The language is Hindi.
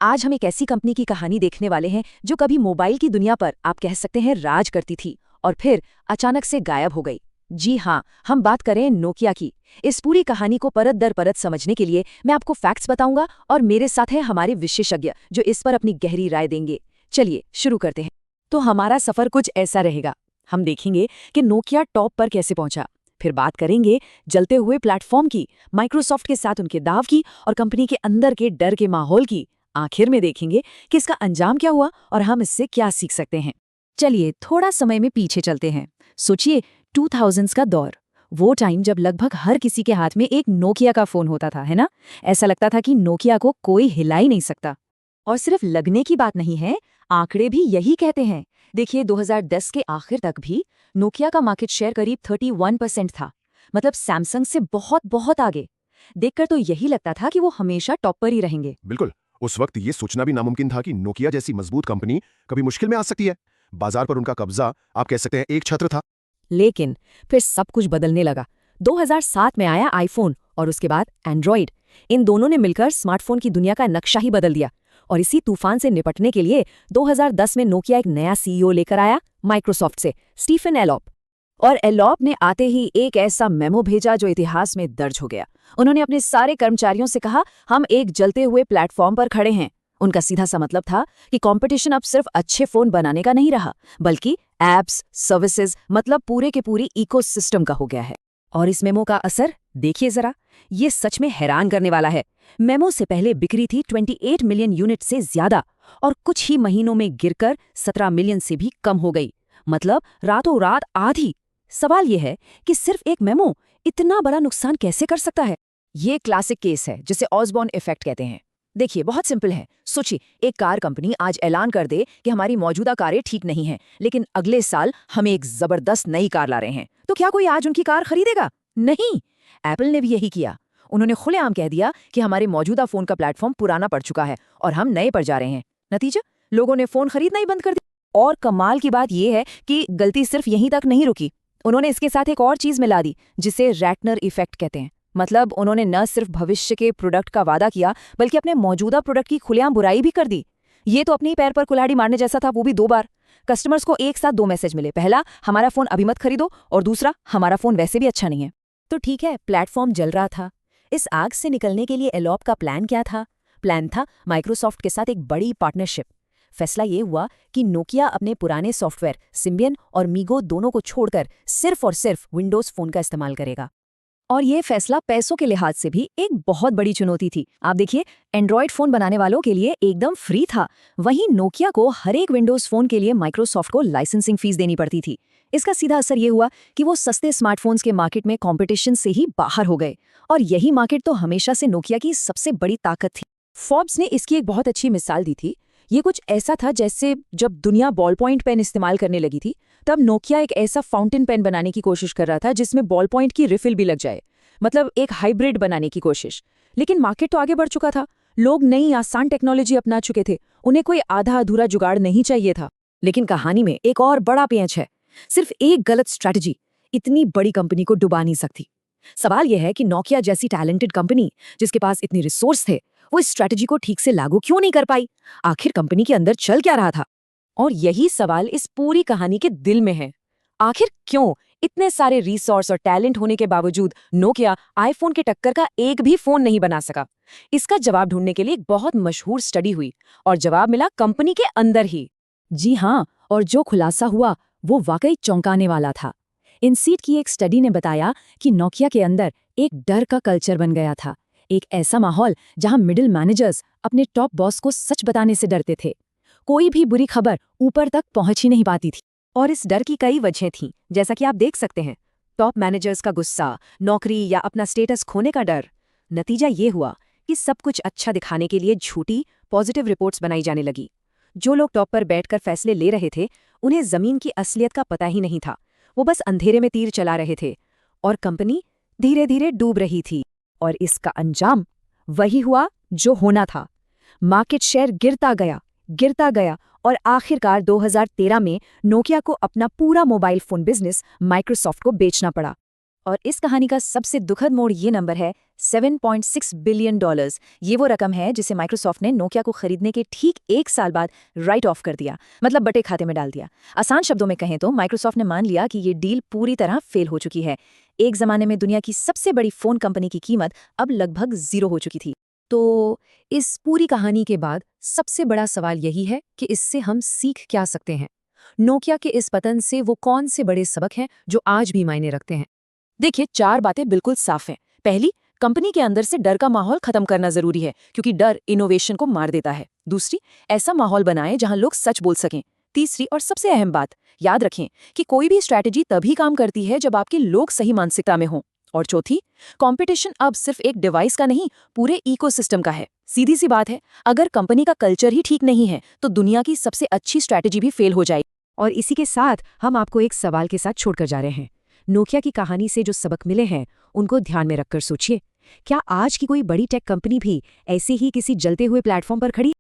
आज हम एक ऐसी कंपनी की कहानी देखने वाले हैं जो कभी मोबाइल की दुनिया पर आप कह सकते हैं राज करती थी और फिर अचानक से गायब हो गई। जी हाँ, हम बात करें नोकिया की। इस पूरी कहानी को परत दर परत समझने के लिए मैं आपको फैक्ट्स बताऊंगा और मेरे साथ हैं हमारे विशेषज्ञ जो इस पर अपनी गहरी राय देंगे। चलिए शुरू करते हैं। तो हमारा सफर कुछ ऐसा रहेगा। हम देखेंगे कि नोकिया टॉप पर कैसे पहुंचा, फिर बात करेंगे जलते हुए प्लेटफॉर्म की, माइक्रोसॉफ्ट के साथ उनके दाव की और कंपनी के अंदर के डर के माहौल की। आखिर में देखेंगे कि इसका अंजाम क्या हुआ और हम इससे क्या सीख सकते हैं। चलिए थोड़ा समय में पीछे चलते हैं। सोचिए 2000s का दौर, वो टाइम जब लगभग हर किसी के हाथ में एक नोकिया का फोन होता था, है ना। ऐसा लगता था कि नोकिया को कोई हिला ही नहीं सकता। और सिर्फ लगने की बात नहीं है, आंकड़े भी यही कहते हैं। देखिए 2010 के आखिर तक भी नोकिया का मार्केट शेयर करीब 31% था, मतलब सैमसंग से बहुत बहुत आगे। देखकर तो यही लगता था कि वो हमेशा टॉप पर ही रहेंगे। बिल्कुल। उस वक्त ये सोचना भी नामुमकिन था कि नोकिया जैसी मजबूत कंपनी कभी मुश्किल में आ सकती है। बाजार पर उनका कब्जा आप कह सकते हैं एक छत्र था। लेकिन फिर सब कुछ बदलने लगा। 2007 में आया आईफोन और उसके बाद एंड्रॉइड। इन दोनों ने मिलकर स्मार्टफोन की दुनिया का नक्शा ही बदल दिया। और इसी तूफान से निपटने के लिए 2010 में नोकिया एक नया सीईओ लेकर आया माइक्रोसॉफ्ट से, स्टीफन एलॉप। और एलॉप ने आते ही एक ऐसा मेमो भेजा जो इतिहास में दर्ज हो गया। उन्होंने अपने सारे कर्मचारियों से कहा, हम एक जलते हुए प्लेटफॉर्म पर खड़े हैं। उनका सीधा सा मतलब था कि कंपटीशन अब सिर्फ अच्छे फोन बनाने का नहीं रहा, बल्कि एप्स, सर्विसेज, मतलब पूरे के पूरी इकोसिस्टम का हो गया है। और इस मेमो का असर देखिए जरा, ये सच में हैरान करने वाला है। मेमो से पहले बिक्री थी 28 मिलियन यूनिट से ज्यादा और कुछ ही महीनों में गिरकर 17 मिलियन से भी कम हो गई, मतलब रातों रात आधी। सवाल यह है कि सिर्फ एक मेमो इतना बड़ा नुकसान कैसे कर सकता है। ये क्लासिक केस है जिसे ऑसबॉर्न इफेक्ट कहते हैं। देखिए बहुत सिंपल है। सोचिए एक कार कंपनी आज ऐलान कर दे कि हमारी मौजूदा कारें ठीक नहीं हैं, लेकिन अगले साल हम एक जबरदस्त नई कार ला रहे हैं, तो क्या कोई आज उनकी कार खरीदेगा? नहीं। एप्पल ने भी यही किया। उन्होंने खुलेआम कह दिया कि हमारे मौजूदा फोन का प्लेटफॉर्म पुराना पड़ चुका है और हम नए पर जा रहे हैं। नतीजा, लोगों ने फोन खरीदना ही बंद कर दिया। और कमाल की बात यह है कि गलती सिर्फ यहीं तक नहीं रुकी। उन्होंने इसके साथ एक और चीज मिला दी जिसे रैटनर इफेक्ट कहते हैं। मतलब उन्होंने न सिर्फ भविष्य के प्रोडक्ट का वादा किया, बल्कि अपने मौजूदा प्रोडक्ट की खुलेआम बुराई भी कर दी। ये तो अपने ही पैर पर कुल्हाड़ी मारने जैसा था, वो भी 2 बार। कस्टमर्स को एक साथ 2 मैसेज मिले। पहला, हमारा फोन अभी मत खरीदो, और दूसरा, हमारा फोन वैसे भी अच्छा नहीं है। तो ठीक है, प्लेटफॉर्म जल रहा था। इस आग से निकलने के लिए एलॉप का प्लान क्या था? प्लान था माइक्रोसॉफ्ट के साथ एक बड़ी पार्टनरशिप। फैसला ये हुआ कि नोकिया अपने पुराने सॉफ्टवेयर सिम्बियन और मीगो दोनों को छोड़कर सिर्फ और सिर्फ विंडोज फोन का इस्तेमाल करेगा। और ये फैसला पैसों के लिहाज से भी एक बहुत बड़ी चुनौती थी। आप देखिए, एंड्रॉयड फोन बनाने वालों के लिए एकदम फ्री था, वहीं नोकिया को हर एक विंडोज फोन के लिए माइक्रोसॉफ्ट को लाइसेंसिंग फीस देनी पड़ती थी। इसका सीधा असर ये हुआ कि वो सस्ते स्मार्टफोन्स के मार्केट में कंपटीशन से ही बाहर हो गए। और यही मार्केट तो हमेशा से नोकिया की सबसे बड़ी ताकत थी। फोर्ब्स ने इसकी एक बहुत अच्छी मिसाल दी थी। ये कुछ ऐसा था जैसे जब दुनिया बॉल पॉइंट पेन इस्तेमाल करने लगी थी, तब नोकिया एक ऐसा फाउंटेन पेन बनाने की कोशिश कर रहा था जिसमें बॉल पॉइंट की रिफिल भी लग जाए, मतलब एक हाइब्रिड बनाने की कोशिश। लेकिन मार्केट तो आगे बढ़ चुका था। लोग नई आसान टेक्नोलॉजी अपना चुके थे। उन्हें कोई आधा अधूरा जुगाड़ नहीं चाहिए था। लेकिन कहानी में एक और बड़ा पेंच है। सिर्फ एक गलत स्ट्रैटेजी इतनी बड़ी कंपनी को डुबा नहीं सकती। सवाल यह है कि नोकिया जैसी टैलेंटेड कंपनी, जिसके पास इतनी रिसोर्स थे, वो इस स्ट्रैटेजी को ठीक से लागू क्यों नहीं कर पाई? आखिर कंपनी के अंदर चल क्या रहा था? और यही सवाल इस पूरी कहानी के दिल में है। आखिर क्यों इतने सारे रिसोर्स और टैलेंट होने के बावजूद नोकिया आईफोन के टक्कर का एक भी फोन नहीं बना सका? इसका जवाब ढूंढने के लिए एक बहुत मशहूर स्टडी हुई और जवाब मिला कंपनी के अंदर ही। जी हाँ, और जो खुलासा हुआ वो वाकई चौंकाने वाला था। इनसीड की एक स्टडी ने बताया कि नोकिया के अंदर एक डर का कल्चर बन गया था। एक ऐसा माहौल जहां मिडिल मैनेजर्स अपने टॉप बॉस को सच बताने से डरते थे। कोई भी बुरी खबर ऊपर तक पहुंच ही नहीं पाती थी। और इस डर की कई वजहें थीं, जैसा कि आप देख सकते हैं। टॉप मैनेजर्स का गुस्सा, नौकरी या अपना स्टेटस खोने का डर। नतीजा ये हुआ कि सब कुछ अच्छा दिखाने के लिए झूठी पॉजिटिव रिपोर्ट्स बनाई जाने लगी। जो लोग टॉप पर बैठकर फैसले ले रहे थे, उन्हें जमीन की असलियत का पता ही नहीं था। वो बस अंधेरे में तीर चला रहे थे और कंपनी धीरे धीरे डूब रही थी। और इसका अंजाम वही हुआ जो होना था। मार्केट शेयर गिरता गया और आखिरकार 2013 में नोकिया को अपना पूरा मोबाइल फोन बिजनेस माइक्रोसॉफ्ट को बेचना पड़ा। और इस कहानी का सबसे दुखद मोड़ ये नंबर है, $7.6 बिलियन। ये वो रकम है जिसे माइक्रोसॉफ्ट ने नोकिया को खरीदने के ठीक 1 साल बाद राइट ऑफ कर दिया, मतलब बटे खाते में डाल दिया। आसान शब्दों में कहें तो माइक्रोसॉफ्ट ने मान लिया कि ये डील पूरी तरह फेल हो चुकी है। एक जमाने में दुनिया की सबसे बड़ी फोन कंपनी की कीमत अब लगभग 0 हो चुकी थी। तो इस पूरी कहानी के बाद सबसे बड़ा सवाल यही है कि इससे हम सीख क्या सकते हैं। नोकिया के इस पतन से वो कौन से बड़े सबक हैं जो आज भी मायने रखते हैं? देखिए, 4 बातें बिल्कुल साफ हैं। पहली, कंपनी के अंदर से डर का माहौल खत्म करना जरूरी है, क्योंकि डर इनोवेशन को मार देता है। दूसरी, ऐसा माहौल बनाएं जहां लोग सच बोल सकें। तीसरी और सबसे अहम बात, याद रखें कि कोई भी स्ट्रैटेजी तभी काम करती है जब आपके लोग सही मानसिकता में हों। और चौथी, कंपटीशन अब सिर्फ एक डिवाइस का नहीं, पूरे इकोसिस्टम का है। सीधी सी बात है, अगर कंपनी का कल्चर ही ठीक नहीं है तो दुनिया की सबसे अच्छी स्ट्रैटेजी भी फेल हो जाएगी। और इसी के साथ हम आपको एक सवाल के साथ छोड़कर जा रहे हैं। नोकिया की कहानी से जो सबक मिले हैं उनको ध्यान में रखकर सोचिए, क्या आज की कोई बड़ी टेक कंपनी भी ऐसे ही किसी जलते हुए प्लेटफॉर्म पर खड़ी